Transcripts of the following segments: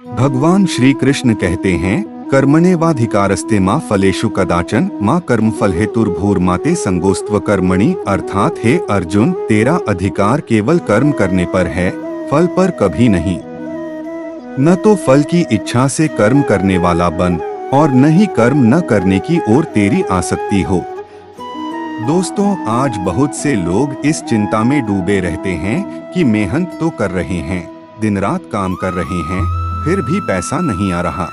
भगवान श्री कृष्ण कहते हैं, कर्मण्येवाधिकारस्ते मा फलेषु कदाचन मा कर्मफल हेतुर्भूर्माते संगोस्त्व कर्मणि। अर्थात हे अर्जुन, तेरा अधिकार केवल कर्म करने पर है, फल पर कभी नहीं। न तो फल की इच्छा से कर्म करने वाला बन और न ही कर्म न करने की ओर तेरी आसक्ति हो। दोस्तों, आज बहुत से लोग इस चिंता में डूबे रहते हैं कि मेहनत तो कर रहे हैं, दिन रात काम कर रहे हैं, फिर भी पैसा नहीं आ रहा।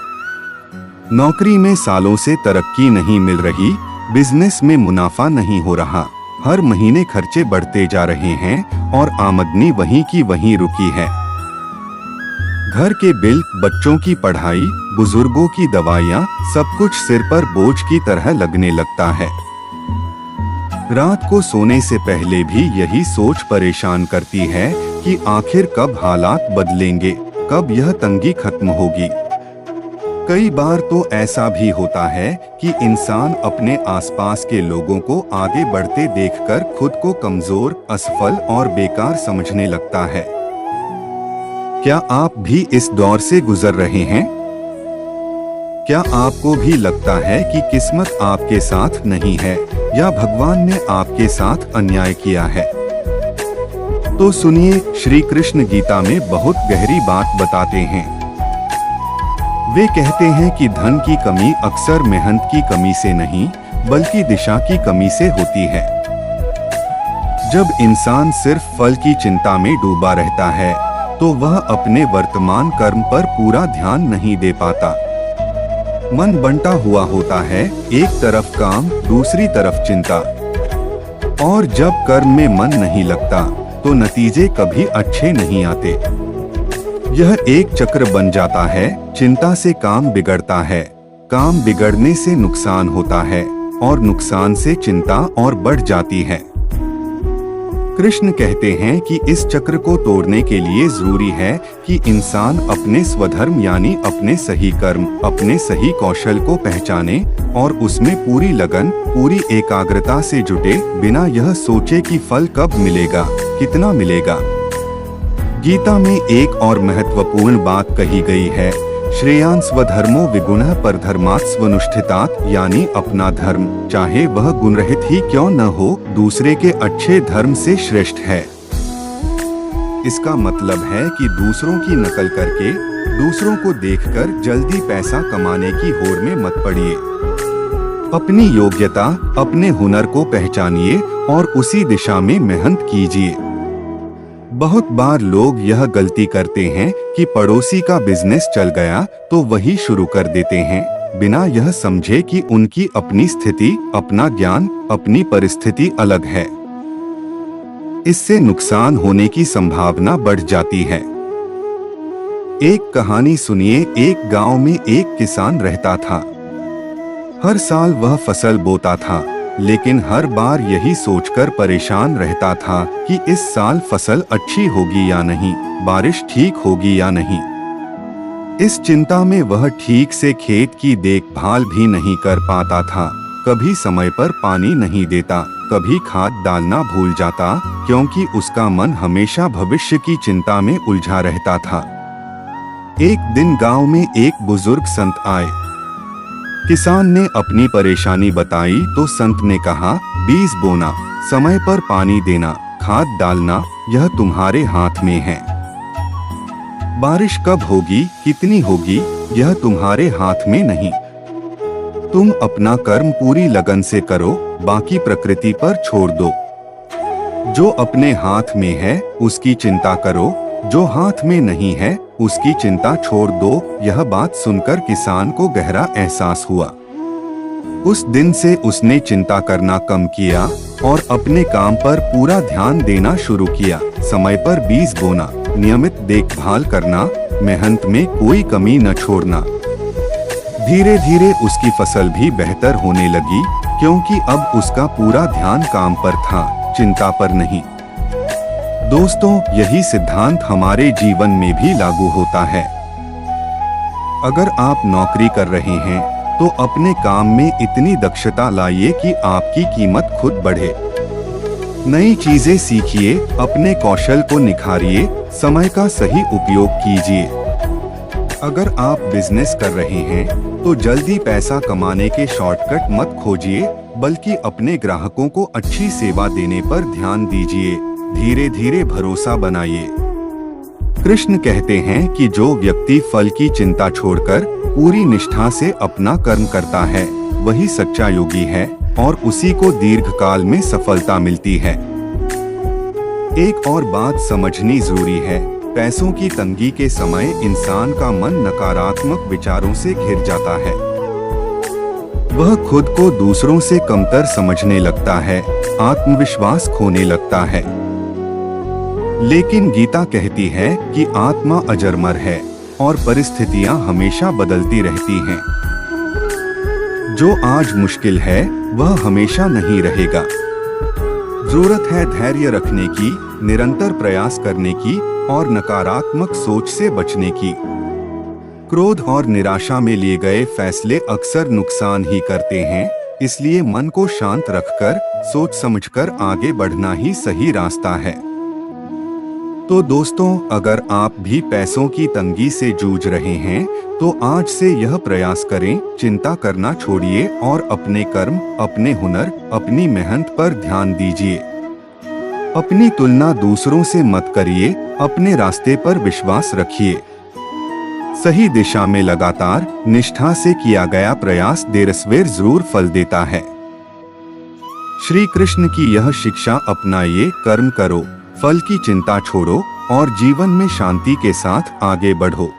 नौकरी में सालों से तरक्की नहीं मिल रही, बिजनेस में मुनाफा नहीं हो रहा, हर महीने खर्चे बढ़ते जा रहे हैं और आमदनी वहीं की वहीं रुकी है। घर के बिल, बच्चों की पढ़ाई, बुजुर्गों की दवाइयाँ, सब कुछ सिर पर बोझ की तरह लगने लगता है। रात को सोने से पहले भी यही सोच परेशान करती है कि आखिर कब हालात बदलेंगे, कब यह तंगी खत्म होगी। कई बार तो ऐसा भी होता है कि इंसान अपने आसपास के लोगों को आगे बढ़ते देखकर खुद को कमजोर, असफल और बेकार समझने लगता है। क्या आप भी इस दौर से गुजर रहे हैं? क्या आपको भी लगता है कि किस्मत आपके साथ नहीं है या भगवान ने आपके साथ अन्याय किया है? तो सुनिए, श्री कृष्ण गीता में बहुत गहरी बात बताते हैं। वे कहते हैं कि धन की कमी अक्सर मेहनत की कमी से नहीं, बल्कि दिशा की कमी से होती है। जब इंसान सिर्फ फल की चिंता में डूबा रहता है, तो वह अपने वर्तमान कर्म पर पूरा ध्यान नहीं दे पाता। मन बंटा हुआ होता है, एक तरफ काम, दूसरी तरफ चिंता। और जब कर्म में मन नहीं लगता, तो नतीजे कभी अच्छे नहीं आते। यह एक चक्र बन जाता है, चिंता से काम बिगड़ता है, काम बिगड़ने से नुकसान होता है और नुकसान से चिंता और बढ़ जाती है। कृष्ण कहते हैं कि इस चक्र को तोड़ने के लिए जरूरी है कि इंसान अपने स्वधर्म यानी अपने सही कर्म, अपने सही कौशल को पहचाने और उसमें पूरी लगन, पूरी एकाग्रता से जुटे, बिना यह सोचे कि फल कब मिलेगा, कितना मिलेगा। गीता में एक और महत्वपूर्ण बात कही गई है, श्रेयान् स्वधर्मो विगुणः परधर्मात् स्वनुष्ठितात्, यानी अपना धर्म, चाहे वह गुणरहित ही क्यों न हो, दूसरे के अच्छे धर्म से श्रेष्ठ है। इसका मतलब है कि दूसरों की नकल करके, दूसरों को देखकर जल्दी पैसा कमाने की होड़ में मत पड़िए। अपनी योग्यता, अपने हुनर को पहचानिए और उसी दिशा में मेहनत कीजिए। बहुत बार लोग यह गलती करते हैं कि पड़ोसी का बिजनेस चल गया तो वही शुरू कर देते हैं, बिना यह समझे कि उनकी अपनी स्थिति, अपना ज्ञान, अपनी परिस्थिति अलग है। इससे नुकसान होने की संभावना बढ़ जाती है। एक कहानी सुनिए। एक गांव में एक किसान रहता था। हर साल वह फसल बोता था, लेकिन हर बार यही सोचकर परेशान रहता था कि इस साल फसल अच्छी होगी या नहीं, बारिश ठीक होगी या नहीं। इस चिंता में वह ठीक से खेत की देखभाल भी नहीं कर पाता था, कभी समय पर पानी नहीं देता, कभी खाद डालना भूल जाता, क्योंकि उसका मन हमेशा भविष्य की चिंता में उलझा रहता था। एक दिन गांव में एक बुजुर्ग संत आए। किसान ने अपनी परेशानी बताई तो संत ने कहा, बीज बोना, समय पर पानी देना, खाद डालना, यह तुम्हारे हाथ में है। बारिश कब होगी, कितनी होगी, यह तुम्हारे हाथ में नहीं। तुम अपना कर्म पूरी लगन से करो, बाकी प्रकृति पर छोड़ दो। जो अपने हाथ में है उसकी चिंता करो, जो हाथ में नहीं है उसकी चिंता छोड़ दो। यह बात सुनकर किसान को गहरा एहसास हुआ। उस दिन से उसने चिंता करना कम किया और अपने काम पर पूरा ध्यान देना शुरू किया। समय पर बीज बोना, नियमित देखभाल करना, मेहनत में कोई कमी न छोड़ना। धीरे धीरे उसकी फसल भी बेहतर होने लगी, क्योंकि अब उसका पूरा ध्यान काम पर था, चिंता पर नहीं। दोस्तों, यही सिद्धांत हमारे जीवन में भी लागू होता है। अगर आप नौकरी कर रहे हैं तो अपने काम में इतनी दक्षता लाइए कि आपकी कीमत खुद बढ़े। नई चीजें सीखिए, अपने कौशल को निखारिए, समय का सही उपयोग कीजिए। अगर आप बिजनेस कर रहे हैं तो जल्दी पैसा कमाने के शॉर्टकट मत खोजिए, बल्कि अपने ग्राहकों को अच्छी सेवा देने पर ध्यान दीजिए। धीरे धीरे भरोसा बनाइए। कृष्ण कहते हैं कि जो व्यक्ति फल की चिंता छोड़कर पूरी निष्ठा से अपना कर्म करता है वही सच्चा योगी है और उसी को दीर्घकाल में सफलता मिलती है। एक और बात समझनी जरूरी है, पैसों की तंगी के समय इंसान का मन नकारात्मक विचारों से घिर जाता है। वह खुद को दूसरों से कमतर समझने लगता है, आत्मविश्वास खोने लगता है। लेकिन गीता कहती है कि आत्मा अजरमर है और परिस्थितियां हमेशा बदलती रहती हैं। जो आज मुश्किल है वह हमेशा नहीं रहेगा। जरूरत है धैर्य रखने की, निरंतर प्रयास करने की और नकारात्मक सोच से बचने की। क्रोध और निराशा में लिए गए फैसले अक्सर नुकसान ही करते हैं, इसलिए मन को शांत रखकर सोच समझकर आगे बढ़ना ही सही रास्ता है। तो दोस्तों, अगर आप भी पैसों की तंगी से जूझ रहे हैं तो आज से यह प्रयास करें, चिंता करना छोड़िए और अपने कर्म, अपने हुनर, अपनी मेहनत पर ध्यान दीजिए। अपनी तुलना दूसरों से मत करिए, अपने रास्ते पर विश्वास रखिए। सही दिशा में लगातार निष्ठा से किया गया प्रयास देर सवेर जरूर फल देता है। श्री कृष्ण की यह शिक्षा अपनाइए, कर्म करो, फल की चिंता छोड़ो और जीवन में शांति के साथ आगे बढ़ो।